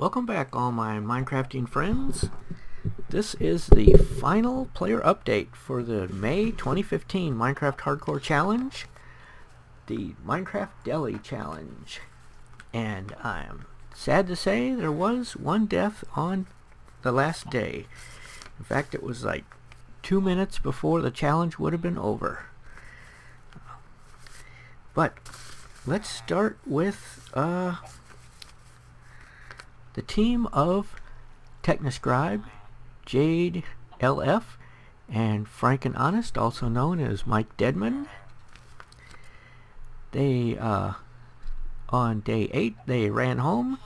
Welcome back, all my Minecrafting friends. This is the final player update for the May 2015 Minecraft Hardcore Challenge, the Minecraft Deli Challenge. And I'm sad to say there was one death on the last day. In fact, it was like 2 minutes before the challenge would have been over. But let's start with the team of Technoscribe, Jade LF, and Frank and Honest, also known as Mike Deadman. They, on day 8, they ran home,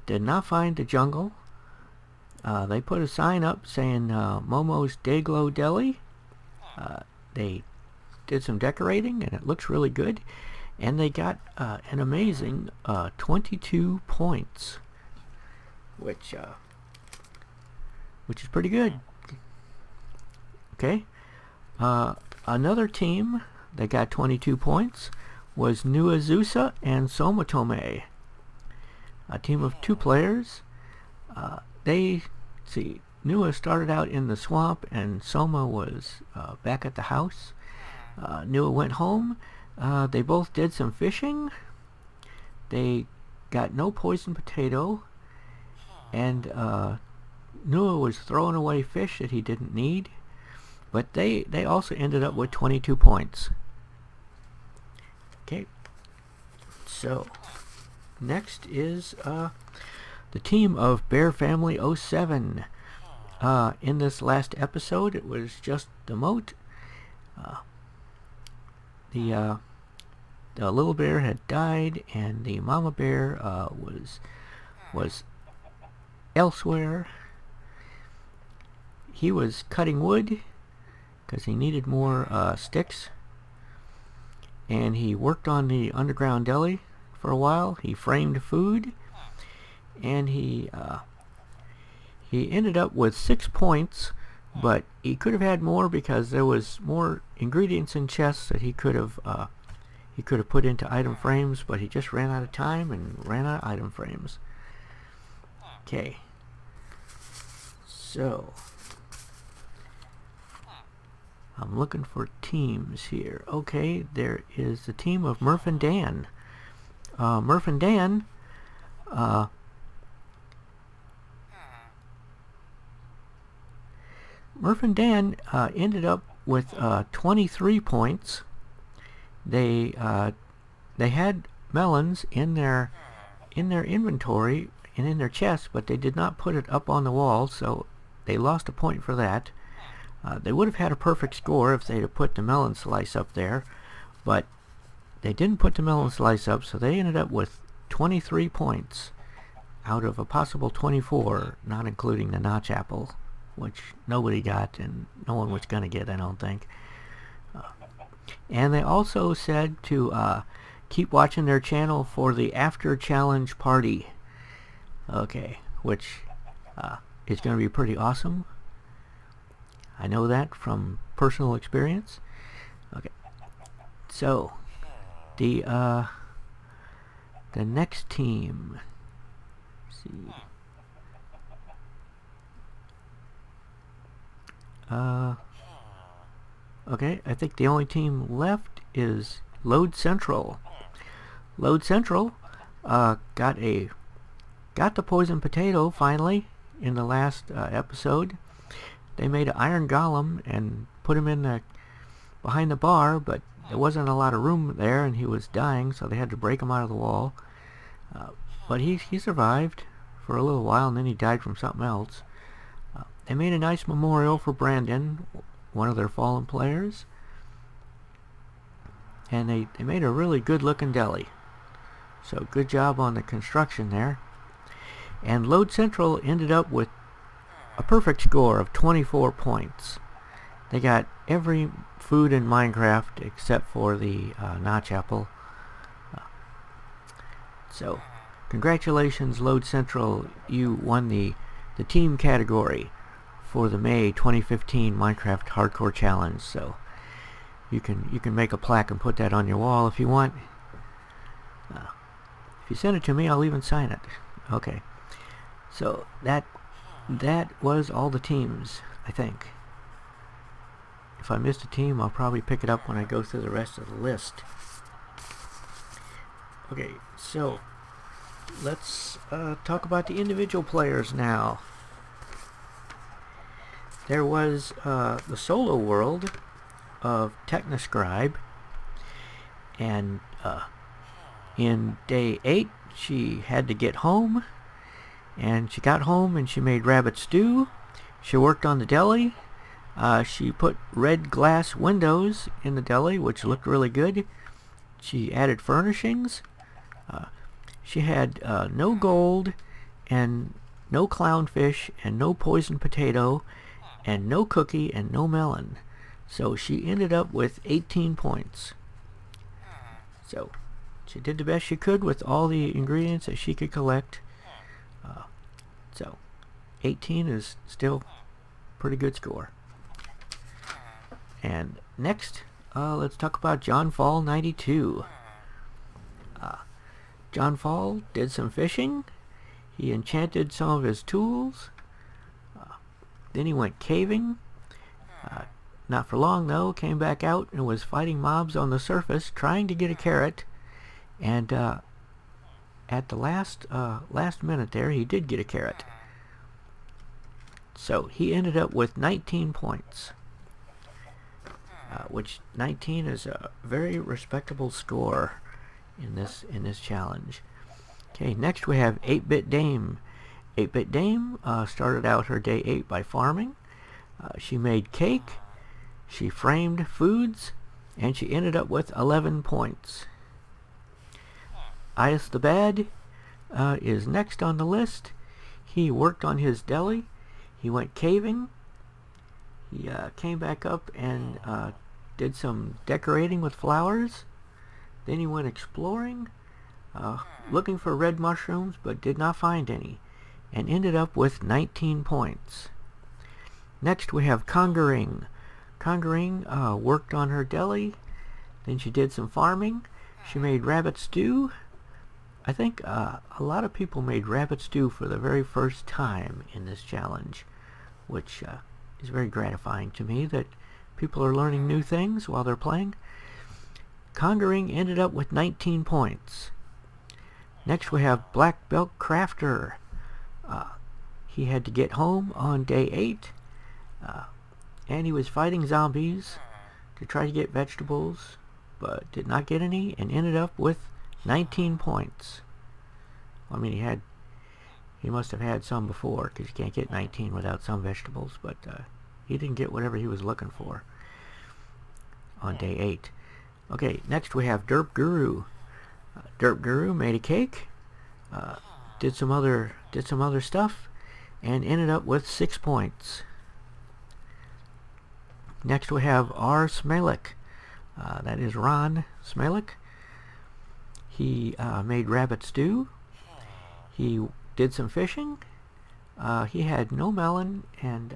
did not find the jungle. They put a sign up saying Momo's Dayglow Deli. They did some decorating, and it looks really good. And they got an amazing 22 points. Which is pretty good. Okay. Another team that got 22 points was Nuazusa and Soma, a team of 2 players. Nua started out in the swamp and Soma was back at the house. Nua went home. They both did some fishing. They got no poison potato. And Nua was throwing away fish that he didn't need, but they also ended up with 22 points. Okay, so next is the team of Bear Family 07. In this last episode, it was just the moat. The little bear had died, and the mama bear was elsewhere. He was cutting wood because he needed more sticks, and he worked on the underground deli for a while. He framed food, and he ended up with 6 points, but he could have had more because there was more ingredients in chests that he could have put into item frames, but he just ran out of time and ran out of item frames. Okay, so I'm looking for teams here. Okay, there is the team of Murph and Dan. Murph and Dan ended up with 23 points. They had melons in their inventory and in their chest, but they did not put it up on the wall, so they lost a point for that. They would have had a perfect score if they'd have put the melon slice up there, but they didn't put the melon slice up, so they ended up with 23 points out of a possible 24, not including the notch apple, which nobody got and no one was going to get, I don't think. And they also said to keep watching their channel for the after challenge party. Okay, which is going to be pretty awesome. I know that from personal experience. Okay, so the next team. Let's see. Okay, I think the only team left is Load Central. Load Central got the poison potato finally in the last episode. They made an iron golem and put him in behind the bar, but there wasn't a lot of room there and he was dying, so they had to break him out of the wall. But he survived for a little while and then he died from something else. They made a nice memorial for Brandon, one of their fallen players, and they made a really good looking deli. So good job on the construction there. And Load Central ended up with a perfect score of 24 points. They got every food in Minecraft except for the notch apple. So congratulations, Load Central, you won the team category for the May 2015 Minecraft Hardcore Challenge. So you can make a plaque and put that on your wall if you want. If you send it to me, I'll even sign it. Okay. So that was all the teams, I think. If I missed a team, I'll probably pick it up when I go through the rest of the list. Okay, so let's talk about the individual players now. There was the solo world of Technoscribe, and in day 8 she had to get home, and she got home and she made rabbit stew. She worked on the deli. She put red glass windows in the deli, which looked really good. She added furnishings. She had no gold, and no clownfish, and no poisoned potato, and no cookie, and no melon. So she ended up with 18 points. So she did the best she could with all the ingredients that she could collect. So 18 is still a pretty good score. And next, let's talk about John Fall 92. John Fall did some fishing. He enchanted some of his tools. Then he went caving. Not for long though. Came back out and was fighting mobs on the surface, trying to get a carrot. And at the last minute there, he did get a carrot. So he ended up with 19 points. Which 19 is a very respectable score in this challenge. Okay, next we have 8-Bit Dame. 8-Bit Dame started out her day 8 by farming. She made cake, she framed foods, and she ended up with 11 points. Ias the Bad is next on the list. He worked on his deli. He went caving. He came back up and did some decorating with flowers. Then he went exploring, looking for red mushrooms, but did not find any, and ended up with 19 points. Next we have Conquering. Conquering worked on her deli. Then she did some farming. She made rabbit stew. I think a lot of people made rabbit stew for the very first time in this challenge, which is very gratifying to me that people are learning new things while they're playing. Conquering ended up with 19 points. Next we have Black Belt Crafter. He had to get home on day 8, and he was fighting zombies to try to get vegetables, but did not get any, and ended up with 19 points. I mean, he must have had some before, because you can't get 19 without some vegetables, but he didn't get whatever he was looking for on day 8. Okay, next we have Derp Guru. Derp Guru made a cake, did some other stuff, and ended up with 6 points. Next we have R. Smelik. That is Ron Smelik. He made rabbit stew. He did some fishing. He had no melon and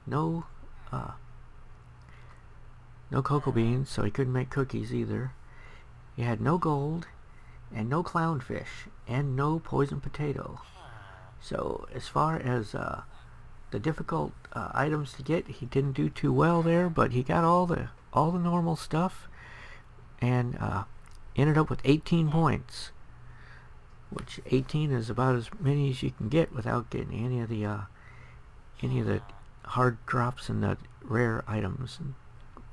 no cocoa beans, so he couldn't make cookies either. He had no gold and no clownfish and no poisoned potato. So as far as the difficult items to get, he didn't do too well there, but he got all the normal stuff, and ended up with 18 points, which 18 is about as many as you can get without getting any of the hard drops and the rare items and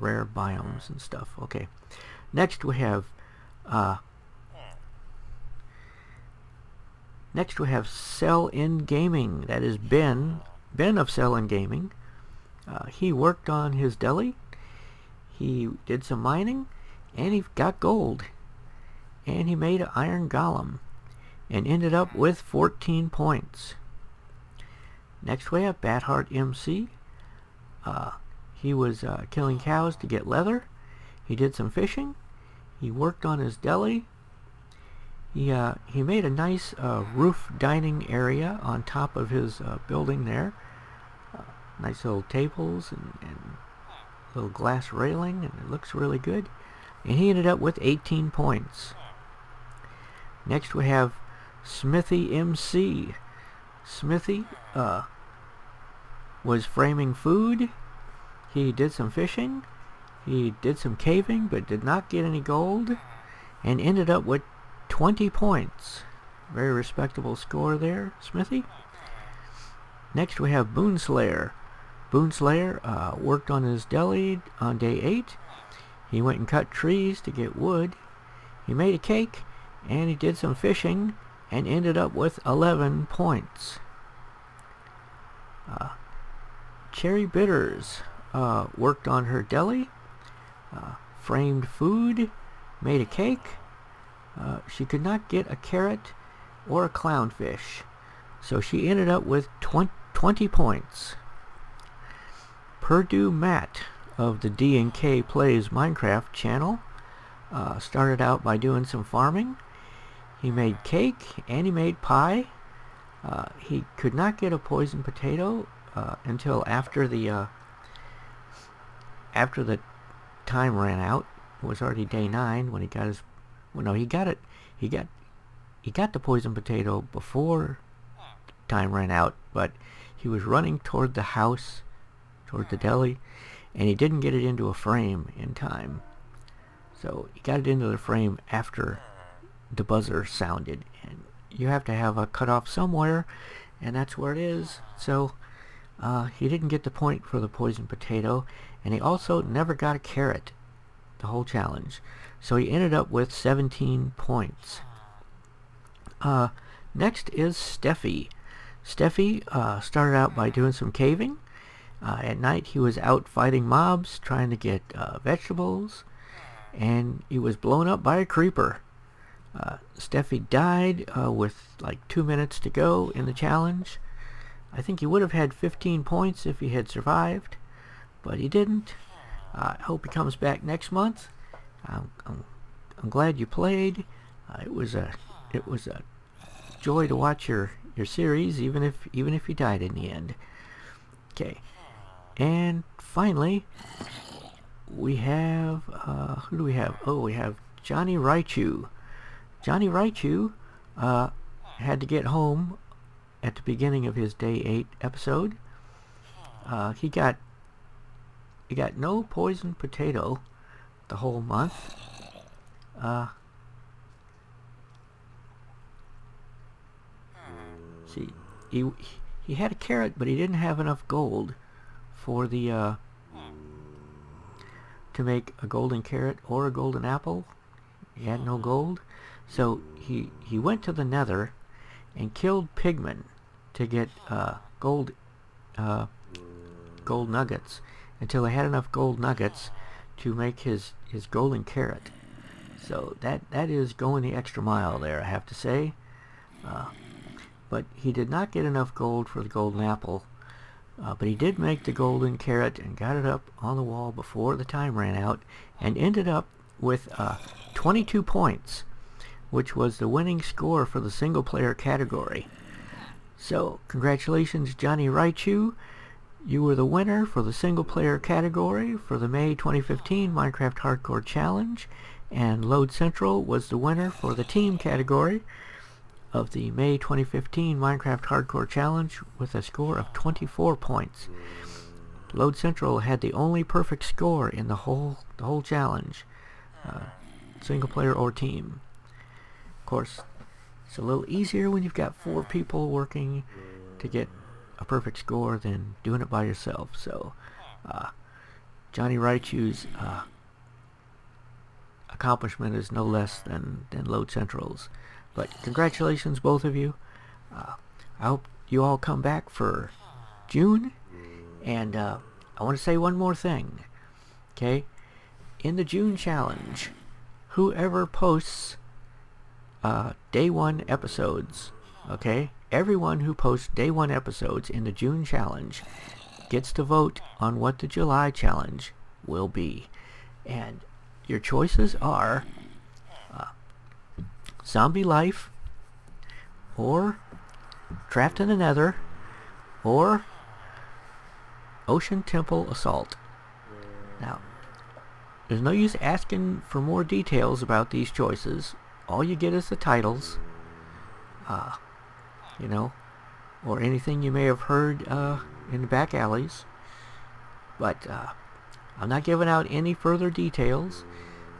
rare biomes and stuff. Okay, next we have CellinGaming. That is Ben of CellinGaming. He worked on his deli. He did some mining, and he got gold, and he made an iron golem, and ended up with 14 points. Next we have Batheart MC. He was killing cows to get leather. He did some fishing. He worked on his deli. He made a nice roof dining area on top of his building there. Nice little tables and little glass railing, and it looks really good. And he ended up with 18 points. Next we have Smithy MC. Smithy was framing food. He did some fishing. He did some caving, but did not get any gold, and ended up with 20 points. Very respectable score there, Smithy. Next we have Boonslayer. Boonslayer worked on his deli on day 8. He went and cut trees to get wood. He made a cake, and he did some fishing, and ended up with 11 points. Cherry Bitters worked on her deli, framed food, made a cake. She could not get a carrot or a clownfish, so she ended up with 20 points. Purdue Matt of the D&K Plays Minecraft channel started out by doing some farming. He made cake and he made pie. He could not get a poison potato until after the time ran out. It was already day 9 when he got his. Well, no, he got it. He got the poison potato before time ran out, but he was running toward the house, toward the deli, and he didn't get it into a frame in time. So he got it into the frame after the buzzer sounded, and you have to have a cutoff somewhere, and that's where it is. So he didn't get the point for the poison potato, and he also never got a carrot the whole challenge. So he ended up with 17 points. Next is Steffi. Steffi started out by doing some caving. At night he was out fighting mobs, trying to get vegetables, and he was blown up by a creeper. Steffi died with like 2 minutes to go in the challenge. I think he would have had 15 points if he had survived, but he didn't. I hope he comes back next month. I'm glad you played. It was a joy to watch your series, even if you died in the end. Okay, and finally we have who do we have? Oh, we have Johnny Raichu. Johnny Raichu had to get home at the beginning of his day 8 episode. He got no poison potato the whole month. See, he had a carrot, but he didn't have enough gold for the to make a golden carrot or a golden apple. He had no gold, so he went to the Nether and killed pigmen to get gold nuggets until he had enough gold nuggets to make his golden carrot. So that is going the extra mile there, I have to say. But he did not get enough gold for the golden apple. But he did make the golden carrot and got it up on the wall before the time ran out, and ended up with 22 points, which was the winning score for the single player category. So congratulations, Johnny Raichu. You were the winner for the single player category for the May 2015 Minecraft Hardcore Challenge, and Load Central was the winner for the team category of the May 2015 Minecraft Hardcore Challenge with a score of 24 points. Load Central had the only perfect score in the whole challenge, single player or team. Of course, it's a little easier when you've got 4 people working to get a perfect score than doing it by yourself. So Johnny Raichu's accomplishment is no less than Load Central's. But congratulations, both of you. I hope you all come back for June. And I want to say one more thing. Okay? In the June challenge, whoever posts day 1 episodes, okay? Everyone who posts day 1 episodes in the June challenge gets to vote on what the July challenge will be. And your choices are Zombie Life, or Trapped in the Nether, or Ocean Temple Assault. Now, there's no use asking for more details about these choices. All you get is the titles. or anything you may have heard in the back alleys. But I'm not giving out any further details,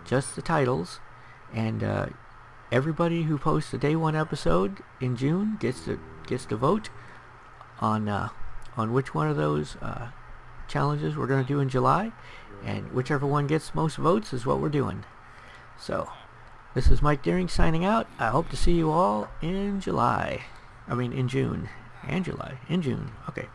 just the titles. And everybody who posts a day one episode in June gets to vote on which one of those challenges we're going to do in July, and whichever one gets most votes is what we're doing. So, this is Mike Deering signing out. I hope to see you all in July. I mean, in June. And July. In June. Okay.